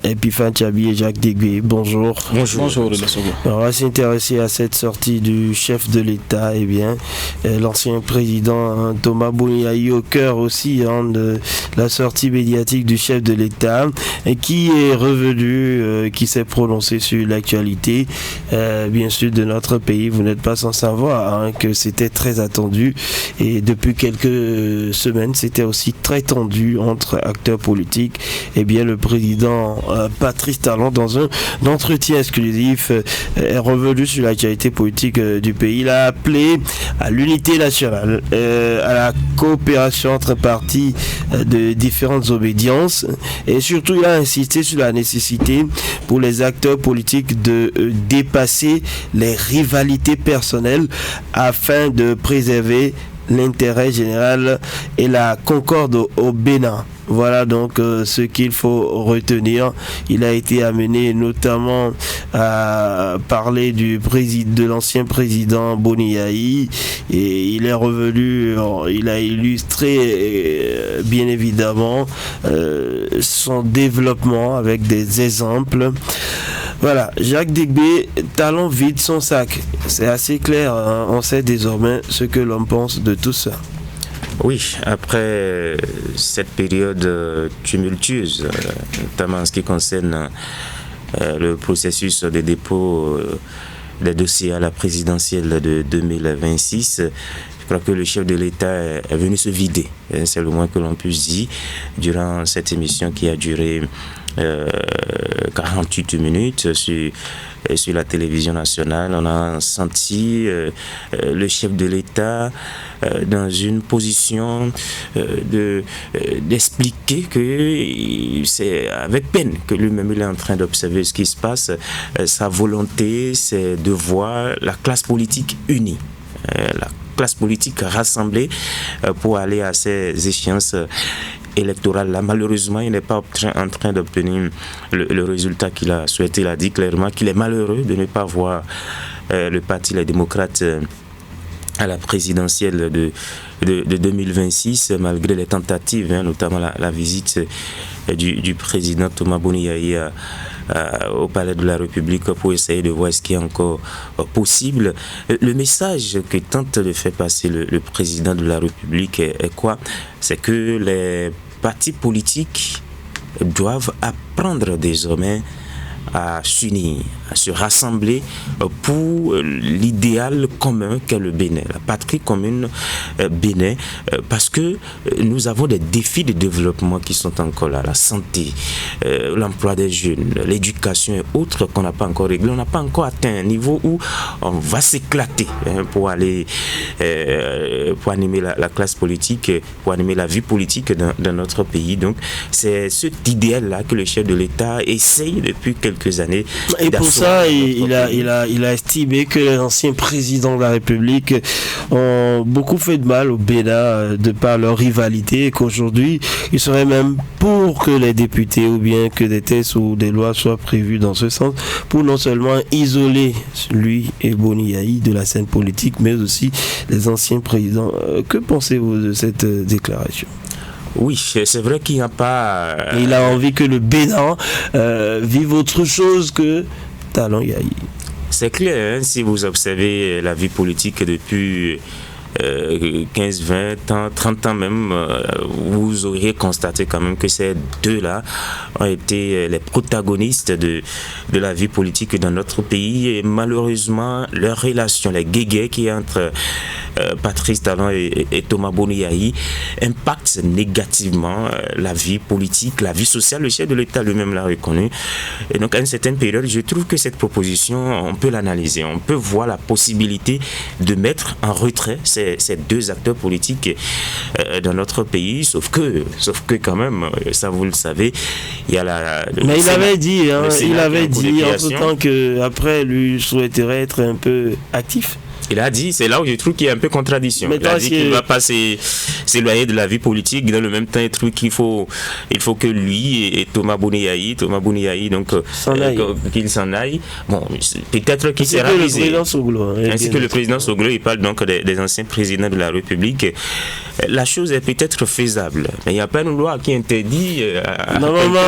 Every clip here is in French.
Epiphan Tchabi et Jacques Degbé, bonjour. Bonjour. On va s'intéresser à cette sortie du chef de l'État, l'ancien président Thomas Boniaï, au cœur aussi de la sortie médiatique du chef de l'État, qui est revenu, qui s'est prononcé sur l'actualité, bien sûr, de notre pays. Vous n'êtes pas sans savoir que c'était très attendu, et depuis quelques semaines, c'était aussi très tendu entre acteurs politiques. Le président Patrice Talon, dans un entretien exclusif, est revenu sur l'actualité politique du pays. Il a appelé à l'unité nationale, à la coopération entre partis de différentes obédiences, et surtout il a insisté sur la nécessité pour les acteurs politiques de dépasser les rivalités personnelles afin de préserver l'intérêt général et la concorde au Bénin. Voilà donc ce qu'il faut retenir. Il a été amené notamment à parler de l'ancien président Boniaï, et il est revenu, il a illustré bien évidemment son développement avec des exemples. Voilà, Jacques Degbé, Talon vide son sac. C'est assez clair, on sait désormais ce que l'on pense de tout ça. Oui, après cette période tumultueuse, notamment en ce qui concerne le processus de dépôt des dossiers à la présidentielle de 2026, je crois que le chef de l'État est venu se vider, c'est le moins que l'on puisse dire, durant cette émission qui a duré 48 minutes sur la télévision nationale. On a senti le chef de l'État dans une position d'expliquer que c'est avec peine que lui-même il est en train d'observer ce qui se passe. Sa volonté, c'est de voir la classe politique unie, la classe politique rassemblée pour aller à ces échéances électorales. Là, malheureusement, il n'est pas en train d'obtenir le résultat qu'il a souhaité. Il a dit clairement qu'il est malheureux de ne pas voir le parti Les Démocrates à la présidentielle de 2026, malgré les tentatives, notamment la visite du président Thomas Boniaï au Palais de la République pour essayer de voir ce qui est encore possible. Le message que tente de faire passer le président de la République est quoi? C'est que les partis politiques doivent apprendre désormais à s'unir, à se rassembler pour l'idéal commun qu'est le Bénin, la patrie commune Bénin, parce que nous avons des défis de développement qui sont encore là, la santé, l'emploi des jeunes, l'éducation et autres qu'on n'a pas encore réglé. On n'a pas encore atteint un niveau où on va s'éclater pour aller pour animer la classe politique, pour animer la vie politique dans notre pays. Donc c'est cet idéal-là que le chef de l'État essaye depuis quelques années. Et pour ça, il a estimé que les anciens présidents de la République ont beaucoup fait de mal au Bénin de par leur rivalité, et qu'aujourd'hui, il serait même pour que les députés ou bien que des textes ou des lois soient prévus dans ce sens, pour non seulement isoler lui et Boniaï de la scène politique, mais aussi les anciens présidents. Que pensez-vous de cette déclaration ? Oui, c'est vrai qu'il n'y a pas... Il a envie que le Bénin vive autre chose que Talon Yaï. C'est clair, si vous observez la vie politique depuis 15, 20 ans, 30 ans même, vous auriez constaté quand même que ces deux-là ont été les protagonistes de la vie politique dans notre pays, et malheureusement leur relation, les guéguerres qui est entre Patrice Talon et Thomas Boniaï impactent négativement la vie politique, la vie sociale. Le chef de l'État lui-même l'a reconnu, et donc à une certaine période, je trouve que cette proposition, on peut l'analyser, on peut voir la possibilité de mettre en retrait ces deux acteurs politiques dans notre pays, sauf que quand même, ça vous le savez, il y a mais il avait dit entre temps qu'après lui souhaiterait être un peu actif. Il a dit, c'est là où je trouve qu'il y a un peu contradiction. Mais il a dit qu'il ne va pas s'éloigner de la vie politique. Dans le même temps, il trouve qu'il faut que lui et Thomas Boniaï, donc qu'il s'en aille. Bon, peut-être qu'il sera visé. Ainsi que le président Soglo, il parle donc des anciens présidents de la République. La chose est peut-être faisable, mais il n'y a pas une loi qui interdit. Normalement,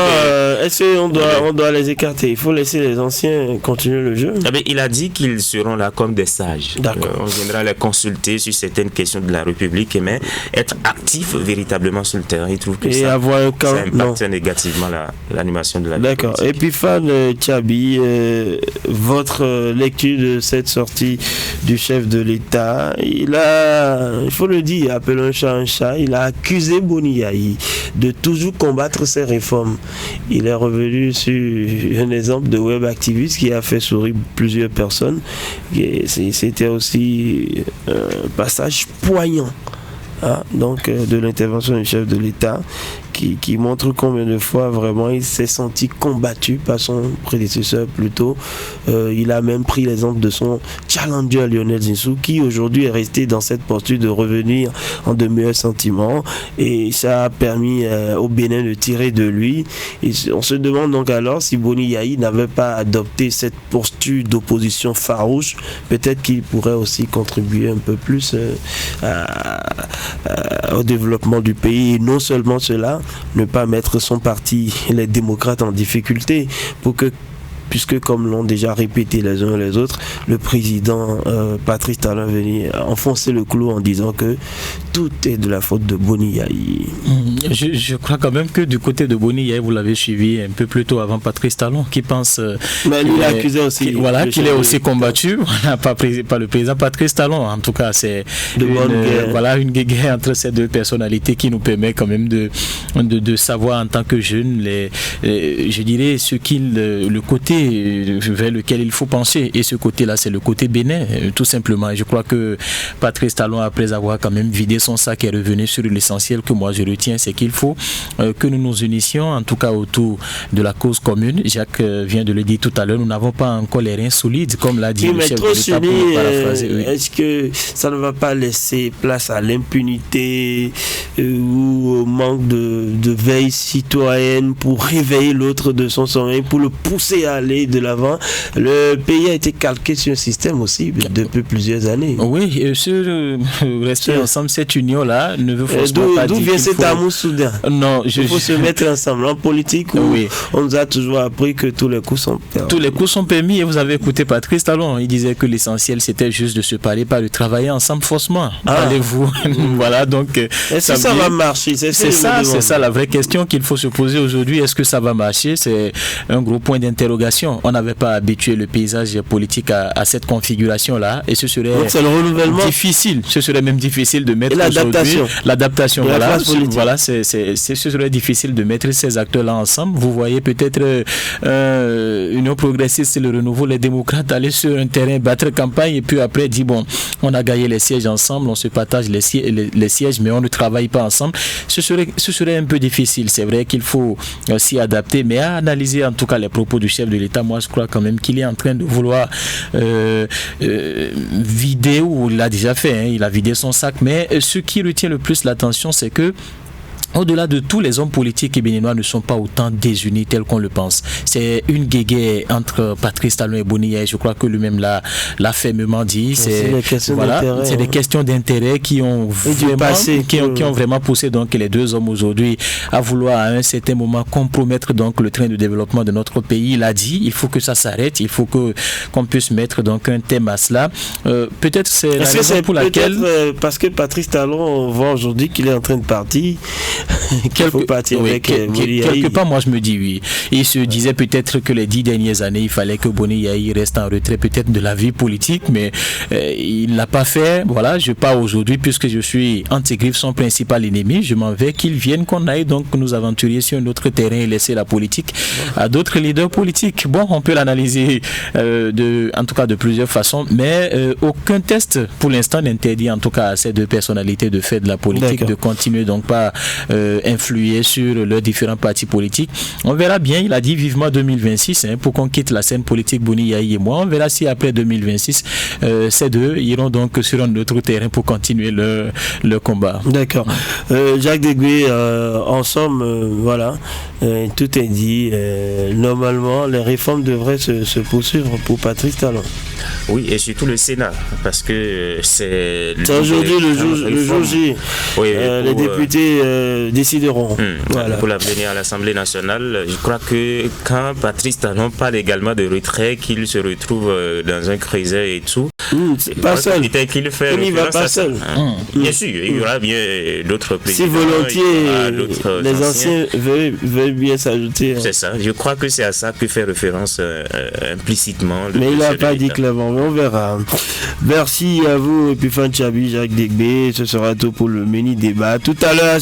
est-ce qu'on doit les écarter? Il faut laisser les anciens continuer le jeu. Il a dit qu'ils seront là comme des sages. On viendra les consulter sur certaines questions de la République, mais être actif véritablement sur le terrain, il trouve que ça impacte négativement l'animation de la République. D'accord. Et puis Fan Tchabi, votre lecture de cette sortie du chef de l'État, il faut le dire, appelons un chat, il a accusé Boniaï de toujours combattre ses réformes. Il est revenu sur un exemple de web activiste qui a fait sourire plusieurs personnes. C'était aussi un passage poignant de l'intervention du chef de l'État qui montre combien de fois vraiment il s'est senti combattu par son prédécesseur plutôt. Il a même pris l'exemple de son challenger Lionel Zinsou qui aujourd'hui est resté dans cette posture de revenir en de meilleurs sentiments et ça a permis au Bénin de tirer de lui. Et on se demande donc alors si Boniaï n'avait pas adopté cette posture d'opposition farouche, peut-être qu'il pourrait aussi contribuer un peu plus au développement du pays et non seulement cela, ne pas mettre son parti, les démocrates, en difficulté puisque comme l'ont déjà répété les uns et les autres, le président Patrice Talon venait enfoncer le clou en disant que tout est de la faute de Boniaï. Je crois quand même que du côté de Boniaï, vous l'avez suivi un peu plus tôt avant Patrice Talon, qui pense lui accusé aussi qu'il est aussi combattu, pas le président Patrice Talon. En tout cas, c'est une guerre entre ces deux personnalités qui nous permet quand même de savoir en tant que jeunes, je dirais, le côté vers lequel il faut penser. Et ce côté-là, c'est le côté bénin, tout simplement. Et je crois que Patrice Talon, après avoir quand même vidé son sac, est revenu sur l'essentiel que moi je retiens, c'est qu'il faut que nous nous unissions, en tout cas autour de la cause commune. Jacques vient de le dire tout à l'heure, nous n'avons pas encore les reins solides, comme l'a dit le chef de l'État, pour paraphraser. Est-ce que ça ne va pas laisser place à l'impunité ou au manque de veille citoyenne pour réveiller l'autre de son sommeil, pour le pousser à aller de l'avant? Le pays a été calqué sur un système aussi depuis plusieurs années. Oui, rester ensemble, cette union-là ne veut forcément pas dire. D'où vient cet amour soudain? Non, il faut se mettre ensemble. En politique, on nous a toujours appris que tous les coups sont permis. Tous les coups sont permis, et vous avez écouté Patrice Talon, il disait que l'essentiel c'était juste de se parler, pas de travailler ensemble faussement. Allez-vous. Voilà, donc. Est-ce que ça va marcher? C'est ça la vraie question qu'il faut se poser aujourd'hui. Est-ce que ça va marcher? C'est un gros point d'interrogation. On n'avait pas habitué le paysage politique à cette configuration-là, et ce serait difficile. Ce serait même difficile de mettre l'adaptation. Voilà, ce serait difficile de mettre ces acteurs-là ensemble. Vous voyez peut-être Union progressiste, le renouveau, les démocrates aller sur un terrain, battre campagne, et puis après dire bon, on a gagné les sièges ensemble, on se partage les sièges, mais on ne travaille pas ensemble. Ce serait un peu difficile. C'est vrai qu'il faut s'y adapter, mais à analyser en tout cas les propos du chef de l'État, moi je crois quand même qu'il est en train de vouloir vider, ou il l'a déjà fait, il a vidé son sac, mais ce qui retient le plus l'attention, c'est que au-delà de tout, les hommes politiques béninois ne sont pas autant désunis tel qu'on le pense. C'est une guéguerre entre Patrice Talon et Boniaï. Je crois que lui-même l'a fermement dit. C'est des questions d'intérêt qui ont vraiment poussé donc les deux hommes aujourd'hui à vouloir à un certain moment compromettre donc le train de développement de notre pays. Il a dit, il faut que ça s'arrête, il faut qu'on puisse mettre donc un thème à cela. Peut-être c'est la raison pour laquelle... parce que Patrice Talon, on voit aujourd'hui qu'il est en train de partir. Quelque part, moi je me dis oui. Il se disait peut-être que les 10 dernières années, il fallait que Boniaï reste en retrait peut-être de la vie politique, mais il ne l'a pas fait. Voilà, je pars aujourd'hui puisque je suis Antigriff, son principal ennemi. Je m'en vais, qu'il vienne, qu'on aille donc nous aventurer sur un autre terrain et laisser la politique à d'autres leaders politiques. Bon, on peut l'analyser en tout cas de plusieurs façons, mais aucun test pour l'instant n'interdit en tout cas à ces deux personnalités de faire de la politique, de continuer donc pas influer sur leurs différents partis politiques. On verra bien, il a dit vivement 2026 pour qu'on quitte la scène politique, Boni Yahi et moi. On verra si après 2026, ces deux iront donc sur un autre terrain pour continuer le combat. D'accord. Jacques Degbé, en somme, voilà, tout est dit. Normalement, les réformes devraient se poursuivre pour Patrice Talon. Oui, et surtout le Sénat, parce que c'est aujourd'hui le jour J. Oui, les députés décideront. Voilà. Pour l'avenir à l'Assemblée nationale, je crois que quand Patrice Talon parle également de retrait, qu'il se retrouve dans un creuset et tout, c'est pas seul. Il n'y va pas seul. Bien sûr, il y aura bien d'autres présidents. Si volontiers, les anciens veulent bien s'ajouter. C'est ça. Je crois que c'est à ça que fait référence implicitement. Mais il n'a pas dit clairement. On verra. Merci à vous, Epiphan Tchabi, Jacques Degbé. Ce sera tout pour le mini débat. Tout à l'heure.